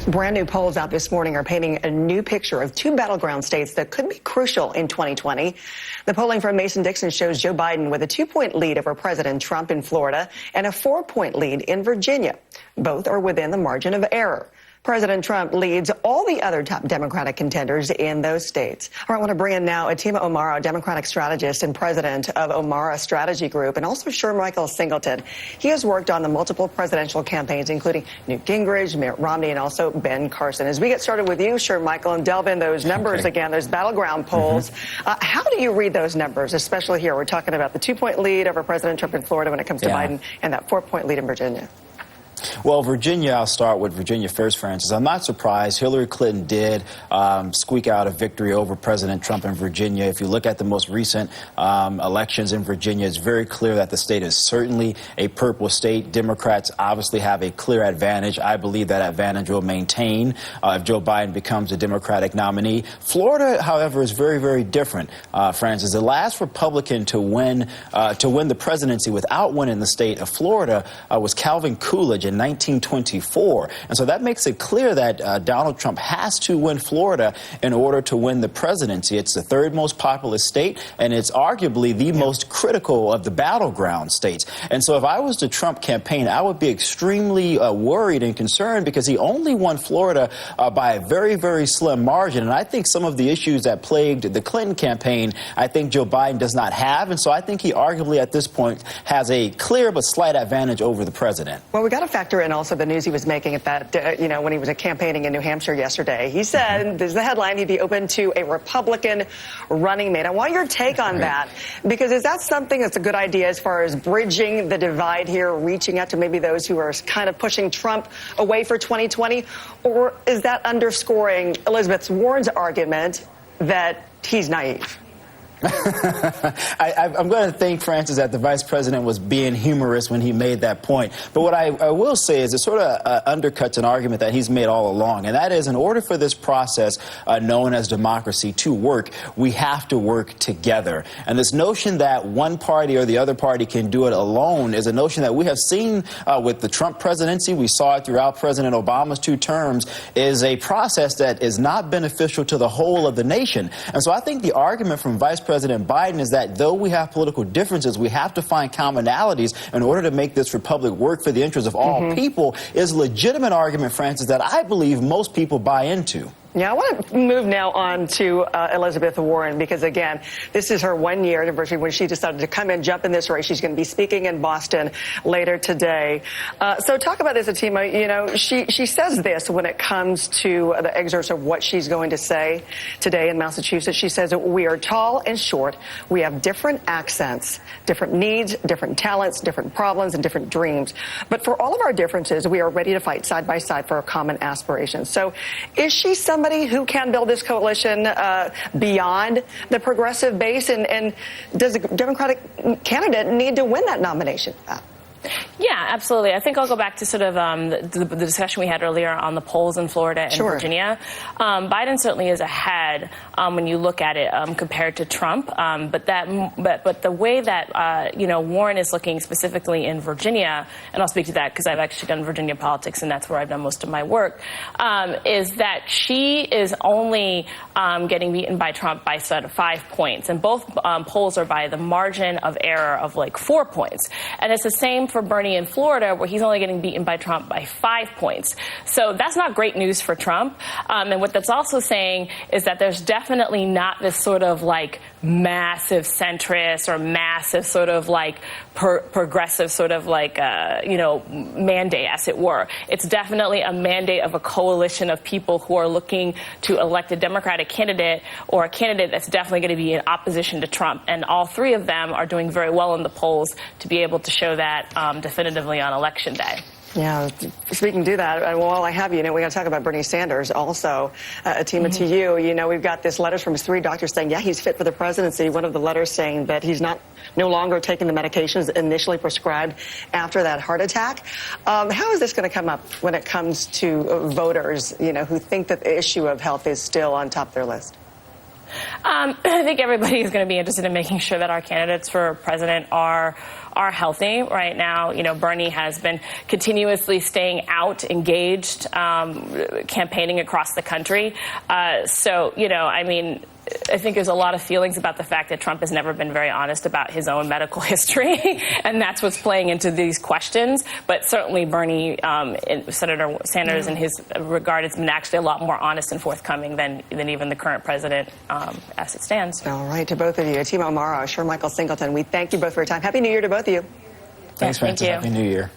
Brand new polls out this morning are painting a new picture of two battleground states that could be crucial in 2020. The polling from Mason-Dixon shows Joe Biden with a 2-point lead over President Trump in Florida and a 4-point lead in Virginia. Both are within the margin of error. President Trump leads all the other top Democratic contenders in those states. All right, I want to bring in now Atima Omara, Democratic strategist and president of Omara Strategy Group, and also Michael Singleton. He has worked on the multiple presidential campaigns, including Newt Gingrich, Mitt Romney, and also Ben Carson. As we get started with you, Michael, and delve in those numbers again, those battleground polls, how do you read those numbers, especially here? We're talking about the 2-point lead over President Trump in Florida when it comes to Biden and that 4-point lead in Virginia. Well, Virginia, I'll start with Virginia first, Francis. I'm not surprised. Hillary Clinton did squeak out a victory over President Trump in Virginia. If you look at the most recent elections in Virginia, it's very clear that the state is certainly a purple state. Democrats obviously have a clear advantage. I believe that advantage will maintain if Joe Biden becomes a Democratic nominee. Florida, however, is very, very different, Francis. The last Republican to win the presidency without winning the state of Florida was Calvin Coolidge in 1924. And so that makes it clear that Donald Trump has to win Florida in order to win the presidency. It's the third most populous state, and it's arguably the most critical of the battleground states. And so if I was the Trump campaign, I would be extremely worried and concerned because he only won Florida by a very, very slim margin. And I think some of the issues that plagued the Clinton campaign, I think Joe Biden does not have. And so I think he arguably at this point has a clear but slight advantage over the president. Well, we got to factor in also the news he was making at that, when he was campaigning in New Hampshire yesterday. He said, this is the headline, he'd be open to a Republican running mate. I want your take on that, because is that something that's a good idea as far as bridging the divide here, reaching out to maybe those who are kind of pushing Trump away for 2020? Or is that underscoring Elizabeth Warren's argument that he's naive? I'm going to think, Francis, that the vice president was being humorous when he made that point. But what I will say is it sort of undercuts an argument that he's made all along, and that is in order for this process known as democracy to work, we have to work together. And this notion that one party or the other party can do it alone is a notion that we have seen with the Trump presidency. We saw it throughout President Obama's 2 terms, is a process that is not beneficial to the whole of the nation. And so I think the argument from Vice President Biden is that though we have political differences, we have to find commonalities in order to make this republic work for the interests of all people is a legitimate argument, Francis, that I believe most people buy into. Yeah, I want to move now on to Elizabeth Warren, because, again, this is her 1-year anniversary when she decided to come and jump in this race. She's going to be speaking in Boston later today. So talk about this, Atima. She says this when it comes to the excerpts of what she's going to say today in Massachusetts. She says that we are tall and short. We have different accents, different needs, different talents, different problems, and different dreams. But for all of our differences, we are ready to fight side by side for our common aspirations. So is she somebody who can build this coalition beyond the progressive base? And does a Democratic candidate need to win that nomination? Yeah, absolutely. I think I'll go back to sort of the discussion we had earlier on the polls in Florida and Virginia. Biden certainly is ahead when you look at it compared to Trump. But the way that Warren is looking specifically in Virginia, and I'll speak to that because I've actually done Virginia politics and that's where I've done most of my work, is that she is only getting beaten by Trump by sort of 5 points, and both polls are by the margin of error of like 4 points, and it's the same for Bernie in Florida, where he's only getting beaten by Trump by 5 points. So that's not great news for Trump. And what that's also saying is that there's definitely not this sort of like massive centrist or massive sort of like progressive sort of like, mandate, as it were. It's definitely a mandate of a coalition of people who are looking to elect a Democratic candidate or a candidate that's definitely going to be in opposition to Trump. And all 3 of them are doing very well in the polls to be able to show that definitively on Election Day. Yeah, speaking to that, while I have you, we got to talk about Bernie Sanders also. Atima, to you, we've got this letters from his 3 doctors saying, yeah, he's fit for the presidency. One of the letters saying that he's no longer taking the medications initially prescribed after that heart attack. How is this going to come up when it comes to voters, who think that the issue of health is still on top of their list? I think everybody is going to be interested in making sure that our candidates for president are healthy. Right now, Bernie has been continuously staying out, engaged, campaigning across the country. I think there's a lot of feelings about the fact that Trump has never been very honest about his own medical history, and that's what's playing into these questions. But certainly Bernie, Senator Sanders, in his regard, has been actually a lot more honest and forthcoming than even the current president as it stands. All right, to both of you. Tima Amaro, Michael Singleton, we thank you both for your time. Happy New Year to both of you. Thanks, Francis. Happy New Year.